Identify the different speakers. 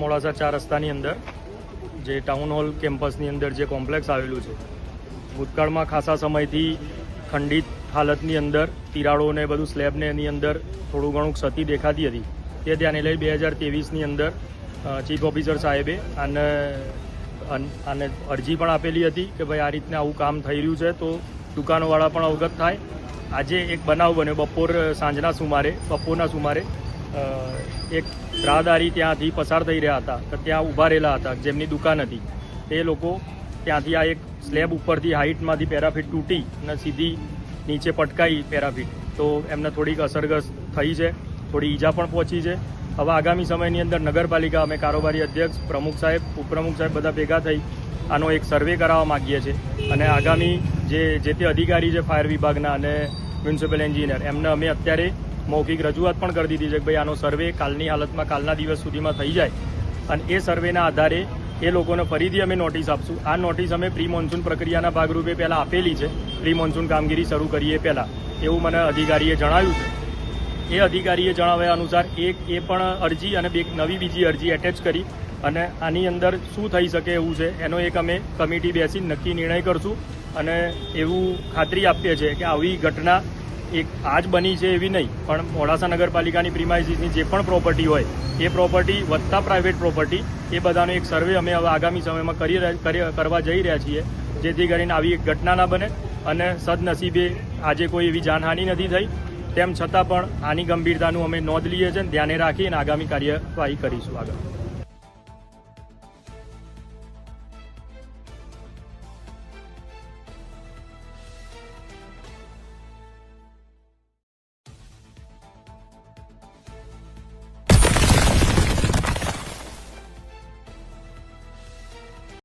Speaker 1: મોડાસા 4 રસ્તાની અંદર જે ટાઉન હોલ કેમ્પસની અંદર જે કોમ્પ્લેક્સ આવેલું છે, ભૂતકાળમાં ખાસા સમયથી ખંડિત હાલતની અંદર તિરાડો ને બધું સ્લેબને એની અંદર થોડું ઘણું ક્ષતિ દેખાતી હતી. તે ધ્યાને લઈ 2023ની અંદર ચીફ ઓફિસર સાહેબે આને અરજી પણ આપેલી હતી કે ભાઈ આ રીતના આવું કામ થઈ રહ્યું છે તો દુકાનોવાળા પણ અવગત થાય. આજે એક બનાવ બન્યો બપોરના સુમારે એક રાહદારી ત્યાંથી પસાર થઈ રહ્યા હતા તો ત્યાં ઊભા રહેલા હતા જેમની દુકાન હતી. તે લોકો ત્યાંથી આ એક સ્લેબ ઉપરથી હાઇટમાંથી પેરાફીટ તૂટી અને સીધી નીચે પટકાઈ પેરાફીટ, તો એમને થોડીક અસરગ્રસ્ત થઈ છે, થોડી ઈજા પણ પહોંચી છે. હવે આગામી સમયની અંદર નગરપાલિકા, અમે કારોબારી અધ્યક્ષ, પ્રમુખ સાહેબ, ઉપપ્રમુખ સાહેબ બધા ભેગા થઈ આનો એક સર્વે કરાવવા માગીએ છીએ અને આગામી જે તે અધિકારી છે ફાયર વિભાગના અને મ્યુનિસિપલ એન્જિનિયર એમને અમે અત્યારે મૌખિક રજૂઆત પણ કરી દીધી છે કે ભાઈ આનો સર્વે કાલની હાલતમાં કાલના દિવસ સુધીમાં થઈ જાય અને એ સર્વેના આધારે એ લોકોને ફરીથી અમે નોટિસ આપશું. આ નોટિસ અમે પ્રી મોન્સૂન પ્રક્રિયાના ભાગરૂપે પહેલાં આપેલી છે, પ્રી મોન્સૂન કામગીરી શરૂ કરીએ પહેલાં, એવું મને અધિકારીએ જણાવ્યું છે. એ અધિકારીએ જણાવ્યા અનુસાર એ પણ અરજી અને બીજી અરજી એટેચ કરી અને આની અંદર શું થઈ શકે એવું છે એનો એક અમે કમિટી બેસી નક્કી નિર્ણય કરશું અને એવું ખાતરી આપીએ છીએ કે આવી ઘટના એક આજ બની છે એવી નહીં, પણ મોડાસા નગરપાલિકાની પ્રીમાઇસીસની જે પણ પ્રોપર્ટી હોય એ પ્રોપર્ટી વત્તા પ્રાઇવેટ પ્રોપર્ટી એ બધાનો એક સર્વે અમે હવે આગામી સમયમાં કરવા જઈ રહ્યા છીએ, જેથી કરીને આવી એક ઘટના ના બને. અને સદનસીબે આજે કોઈ એવી જાનહાનિ નથી થઈ, તેમ છતાં પણ આની ગંભીરતાનું અમે નોંધ લઈએ છીએ, ધ્યાને રાખીને આગામી કાર્યવાહી કરીશું આગળ.